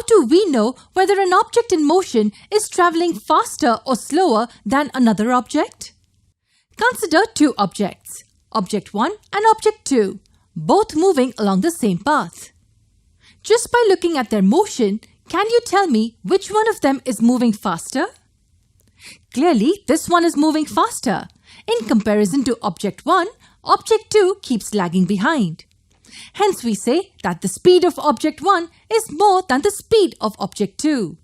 do we know whether an object in motion is traveling faster or slower than another object? Consider two objects, Object 1 and Object 2, both moving along the same path. Just by looking at their motion, can you tell me which one of them is moving faster? Clearly, this one is moving faster. In comparison to Object 1, Object 2 keeps lagging behind. Hence, we say that the speed of Object 1 is more than the speed of Object 2.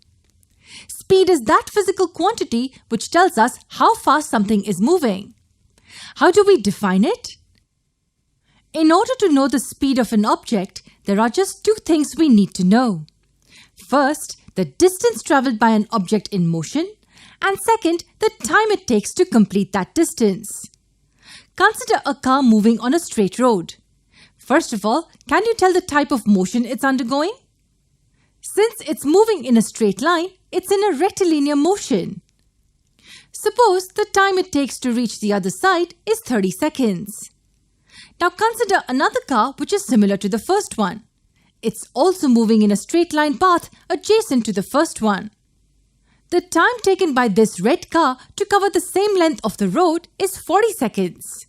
Speed is that physical quantity which tells us how fast something is moving. How do we define it? In order to know the speed of an object, there are just two things we need to know. First, the distance traveled by an object in motion, and second, the time it takes to complete that distance. Consider a car moving on a straight road. First of all, can you tell the type of motion it's undergoing? Since it's moving in a straight line, it's in a rectilinear motion. Suppose the time it takes to reach the other side is 30 seconds. Now consider another car which is similar to the first one. It's also moving in a straight line path adjacent to the first one. The time taken by this red car to cover the same length of the road is 40 seconds.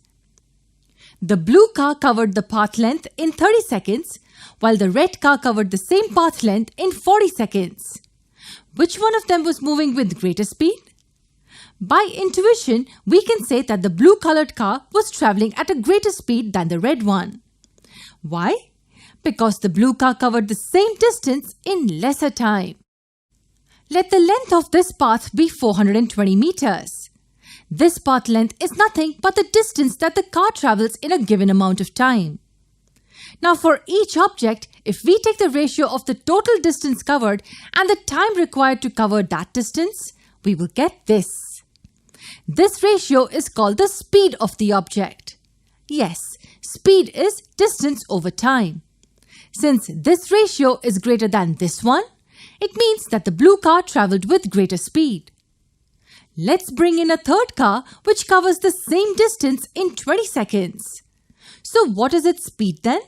The blue car covered the path length in 30 seconds, while the red car covered the same path length in 40 seconds. Which one of them was moving with greater speed? By intuition, we can say that the blue-colored car was traveling at a greater speed than the red one. Why? Because the blue car covered the same distance in lesser time. Let the length of this path be 420 meters. This path length is nothing but the distance that the car travels in a given amount of time. Now for each object, if we take the ratio of the total distance covered and the time required to cover that distance, we will get this. This ratio is called the speed of the object. Yes, speed is distance over time. Since this ratio is greater than this one, it means that the blue car traveled with greater speed. Let's bring in a third car which covers the same distance in 20 seconds. So what is its speed then?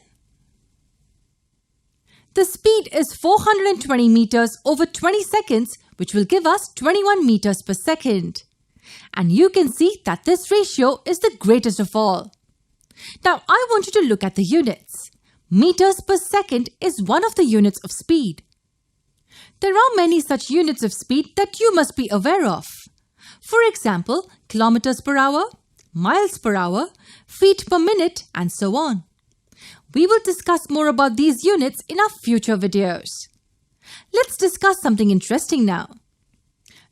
The speed is 420 meters over 20 seconds, which will give us 21 meters per second. And you can see that this ratio is the greatest of all. Now I want you to look at the units. Meters per second is one of the units of speed. There are many such units of speed that you must be aware of. For example, kilometers per hour, miles per hour, feet per minute, and so on. We will discuss more about these units in our future videos. Let's discuss something interesting now.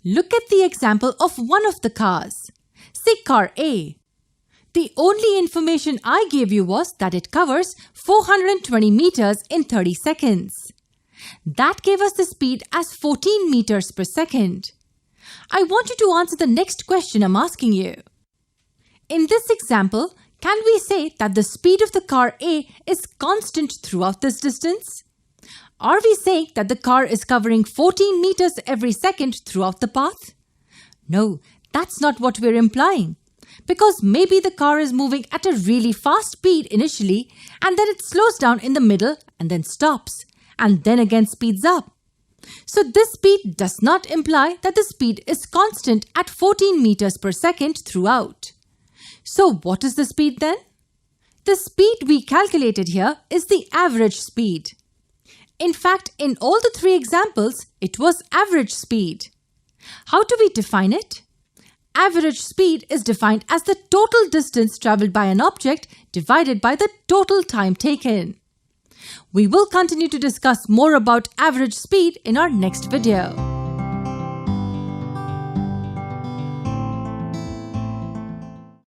Look at the example of one of the cars. Say car A. The only information I gave you was that it covers 420 meters in 30 seconds. That gave us the speed as 14 meters per second. I want you to answer the next question I'm asking you. In this example, can we say that the speed of the car A is constant throughout this distance? Are we saying that the car is covering 14 meters every second throughout the path? No, that's not what we're implying. Because maybe the car is moving at a really fast speed initially and then it slows down in the middle and then stops and then again speeds up. So this speed does not imply that the speed is constant at 14 meters per second throughout. So what is the speed then? The speed we calculated here is the average speed. In fact, in all the three examples, it was average speed. How do we define it? Average speed is defined as the total distance traveled by an object divided by the total time taken. We will continue to discuss more about average speed in our next video.